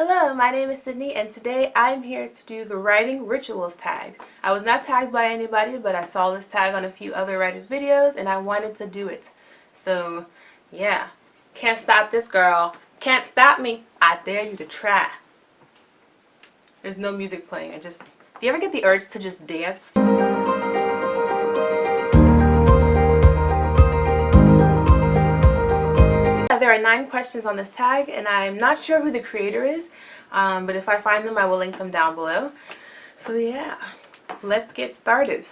Hello, my name is Sydney and today I'm here to do the writing rituals tag. I was not tagged by anybody, but I saw this tag on a few other writers' videos and I wanted to do it. So yeah, can't stop this girl. Can't stop me. I dare you to try. There's no music playing. Do you ever get the urge to just dance? There are 9 questions on this tag and I'm not sure who the creator is, but if I find them I will link them down below. So yeah, let's get started.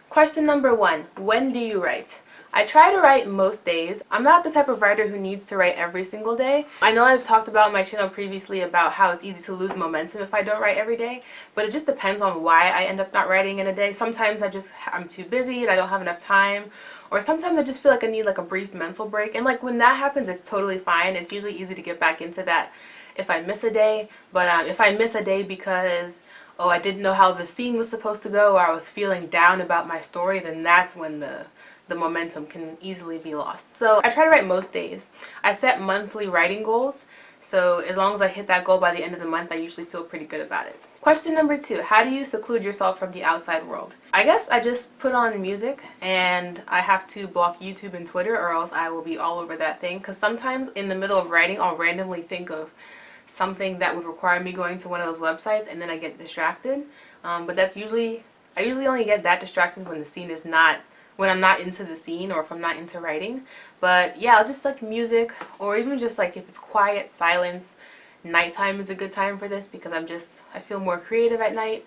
Question number 1, when do you write? I try to write most days. I'm not the type of writer who needs to write every single day. I know I've talked about on my channel previously about how it's easy to lose momentum if I don't write every day, but it just depends on why I end up not writing in a day. Sometimes I'm too busy and I don't have enough time, or sometimes I just feel like I need like a brief mental break, and like when that happens it's totally fine. It's usually easy to get back into that if I miss a day, but if I miss a day because I didn't know how the scene was supposed to go, or I was feeling down about my story, then that's when the momentum can easily be lost. So I try to write most days. I set monthly writing goals, so as long as I hit that goal by the end of the month, I usually feel pretty good about it. Question number 2, how do you seclude yourself from the outside world? I guess I just put on music and I have to block YouTube and Twitter or else I will be all over that thing, because sometimes in the middle of writing I'll randomly think of something that would require me going to one of those websites and then I get distracted. But I usually only get that distracted when the scene is not, when I'm not into the scene or if I'm not into writing. But yeah, I'll just like music, or even just like if it's quiet, silence. Nighttime is a good time for this because I feel more creative at night.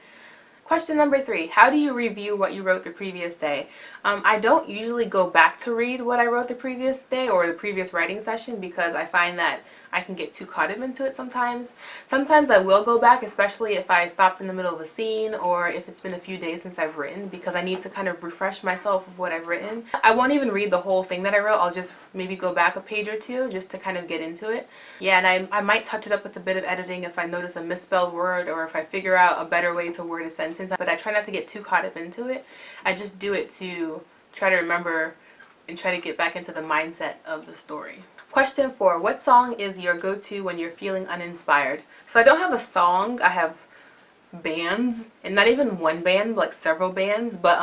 Question number 3, how do you review what you wrote the previous day? I don't usually go back to read what I wrote the previous day or the previous writing session because I find that I can get too caught up into it sometimes. Sometimes I will go back, especially if I stopped in the middle of a scene or if it's been a few days since I've written, because I need to kind of refresh myself of what I've written. I won't even read the whole thing that I wrote. I'll just maybe go back a page or two just to kind of get into it. Yeah, and I might touch it up with a bit of editing if I notice a misspelled word or if I figure out a better way to word a sentence. But I try not to get too caught up into it. I just do it to try to remember and try to get back into the mindset of the story. Question 4, what song is your go-to when you're feeling uninspired? So I don't have a song, I have bands, and not even one band, but like several bands, but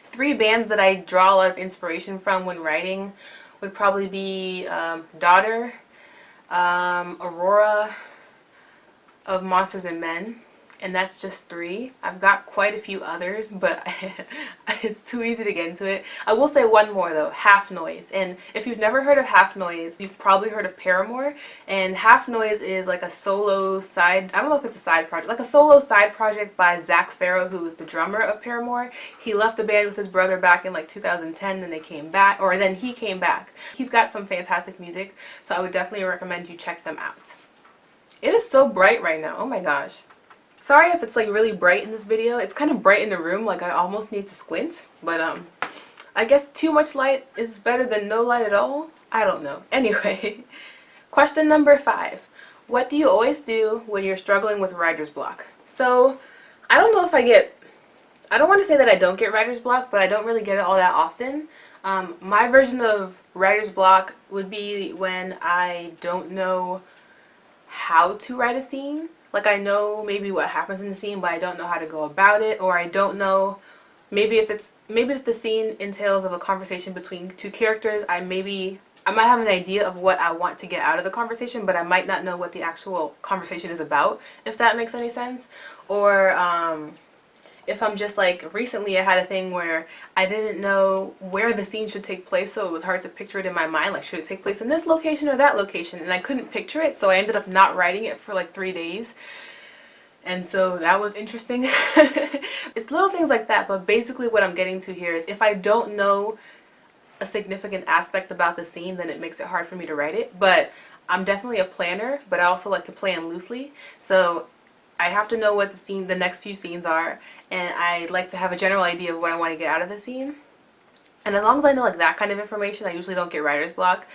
3 bands that I draw a lot of inspiration from when writing would probably be Daughter, Aurora, of Monsters and Men, and that's just 3. I've got quite a few others, but it's too easy to get into it. I will say one more though, Half Noise. And if you've never heard of Half Noise, you've probably heard of Paramore. And Half Noise is like a solo side, I don't know if it's a side project, like a solo side project by Zach Farrow, who is the drummer of Paramore. He left the band with his brother back in like 2010, and they came back, or then he came back. He's got some fantastic music, so I would definitely recommend you check them out. It is so bright right now, oh my gosh. Sorry if it's like really bright in this video. It's kind of bright in the room, like I almost need to squint, but I guess too much light is better than no light at all. I don't know. Anyway, question number 5. What do you always do when you're struggling with writer's block? So I don't know if I don't want to say that I don't get writer's block, but I don't really get it all that often. My version of writer's block would be when I don't know how to write a scene. Like I know maybe what happens in the scene, but I don't know how to go about it, or I don't know maybe if the scene entails of a conversation between 2 characters, I might have an idea of what I want to get out of the conversation, but I might not know what the actual conversation is about, if that makes any sense. Or if I'm just like, recently I had a thing where I didn't know where the scene should take place, so it was hard to picture it in my mind, like should it take place in this location or that location, and I couldn't picture it, so I ended up not writing it for like 3 days, and so that was interesting. It's little things like that, but basically what I'm getting to here is if I don't know a significant aspect about the scene, then it makes it hard for me to write it. But I'm definitely a planner, but I also like to plan loosely, so I have to know what the next few scenes are, and I like to have a general idea of what I want to get out of the scene. And as long as I know like that kind of information, I usually don't get writer's block.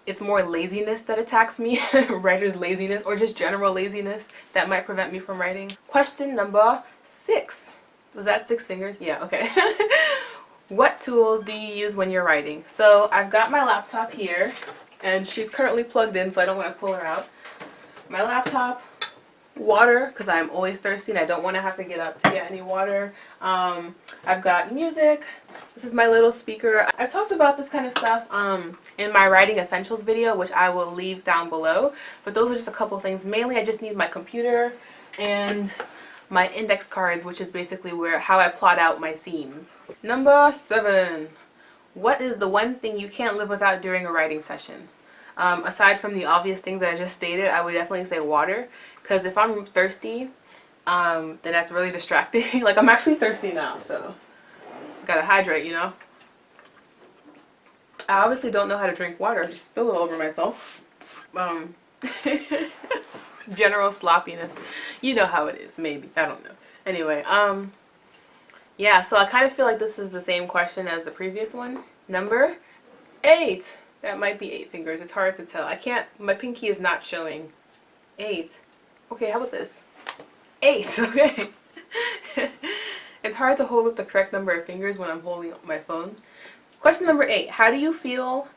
It's more laziness that attacks me, writer's laziness, or just general laziness that might prevent me from writing. Question number 6. Was that 6 fingers? Yeah, okay. What tools do you use when you're writing? So I've got my laptop here, and she's currently plugged in, so I don't want to pull her out. my laptop, water, because I'm always thirsty and I don't want to have to get up to get any water. I've got music. This is my little speaker. I've talked about this kind of stuff in my writing essentials video, which I will leave down below. But those are just a couple things. Mainly, I just need my computer and my index cards, which is basically how I plot out my scenes. Number 7. What is the one thing you can't live without during a writing session? Aside from the obvious things that I just stated, I would definitely say water. Because if I'm thirsty, then that's really distracting. Like, I'm actually thirsty now, so gotta hydrate, you know? I obviously don't know how to drink water. I just spill it over myself. General sloppiness. You know how it is, maybe. I don't know. Anyway, yeah, so I kind of feel like this is the same question as the previous one. Number 8. That might be 8 fingers. It's hard to tell. I can't, my pinky is not showing. 8. Okay, how about this? 8, okay. It's hard to hold up the correct number of fingers when I'm holding up my phone. Question number 8. How do you fuel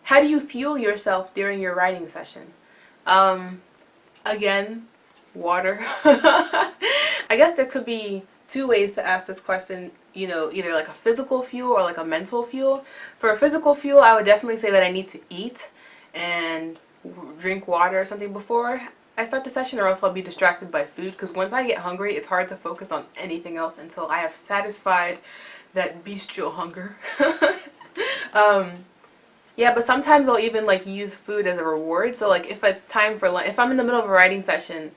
yourself during your writing session? Again, water. I guess there could be 2 ways to ask this question, you know, either like a physical fuel or like a mental fuel. For a physical fuel, I would definitely say that I need to eat and drink water or something before I start the session, or else I'll be distracted by food, because once I get hungry, it's hard to focus on anything else until I have satisfied that bestial hunger. Yeah, but sometimes I'll even like use food as a reward. So like if it's time for lunch, if I'm in the middle of a writing session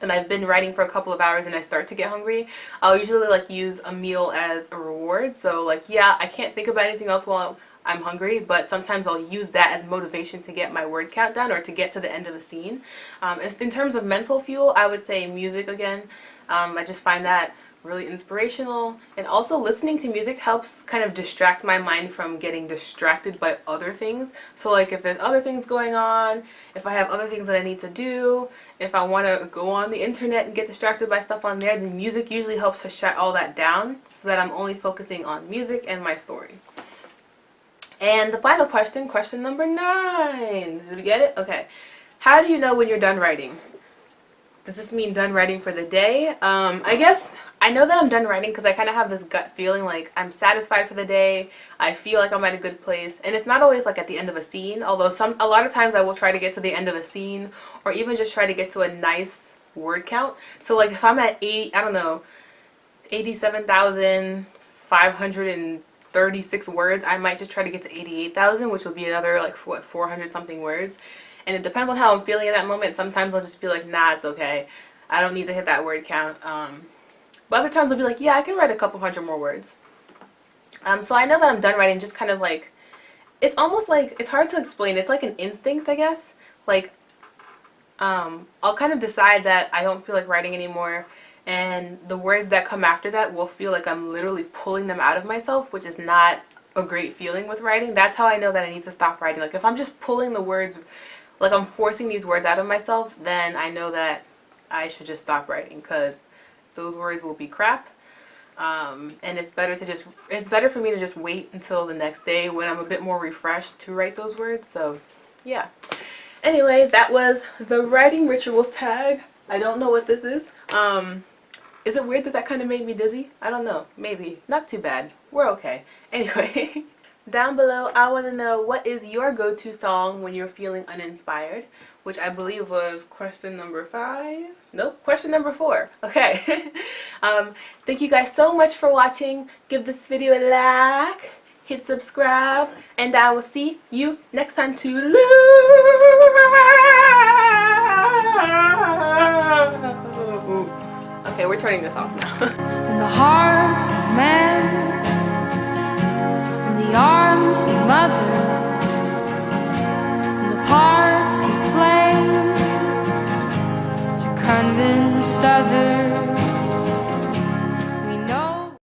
and I've been writing for a couple of hours and I start to get hungry, I'll usually like use a meal as a reward. So like, yeah, I can't think about anything else while I'm hungry, but sometimes I'll use that as motivation to get my word count done or to get to the end of a scene. In terms of mental fuel, I would say music again. I just find that really inspirational, and also listening to music helps kind of distract my mind from getting distracted by other things. So like if there's other things going on, if I have other things that I need to do, if I want to go on the internet and get distracted by stuff on there, then music usually helps to shut all that down so that I'm only focusing on music and my story. And the final question, question number 9. Did we get it? Okay. How do you know when you're done writing? Does this mean done writing for the day? I guess I know that I'm done writing because I kind of have this gut feeling like I'm satisfied for the day. I feel like I'm at a good place. And it's not always like at the end of a scene, although a lot of times I will try to get to the end of a scene or even just try to get to a nice word count. So like if I'm at 87,536 words, I might just try to get to 88,000, which will be another like what, 400 something words. And it depends on how I'm feeling in that moment. Sometimes I'll just be like, nah, it's okay. I don't need to hit that word count. But other times I'll be like, yeah, I can write a couple hundred more words. So I know that I'm done writing, just kind of like, it's almost like, it's hard to explain. It's like an instinct, I guess. Like, I'll kind of decide that I don't feel like writing anymore, and the words that come after that will feel like I'm literally pulling them out of myself, which is not a great feeling with writing. That's how I know that I need to stop writing. Like if I'm just pulling the words, like I'm forcing these words out of myself, then I know that I should just stop writing, because those words will be crap. And it's better for me to just wait until the next day when I'm a bit more refreshed to write those words. So yeah. Anyway, that was the writing rituals tag. I don't know what this is. Is it weird that that kind of made me dizzy? I don't know. Maybe. Not too bad. We're okay. Anyway, down below, I want to know, what is your go-to song when you're feeling uninspired? Which I believe was question number 5. Nope, question number 4. Okay. Thank you guys so much for watching. Give this video a like, hit subscribe, and I will see you next time. Toodaloo! Okay, we're turning this off now. In the hearts of men, in the arms of mothers, in the parts we play to convince others.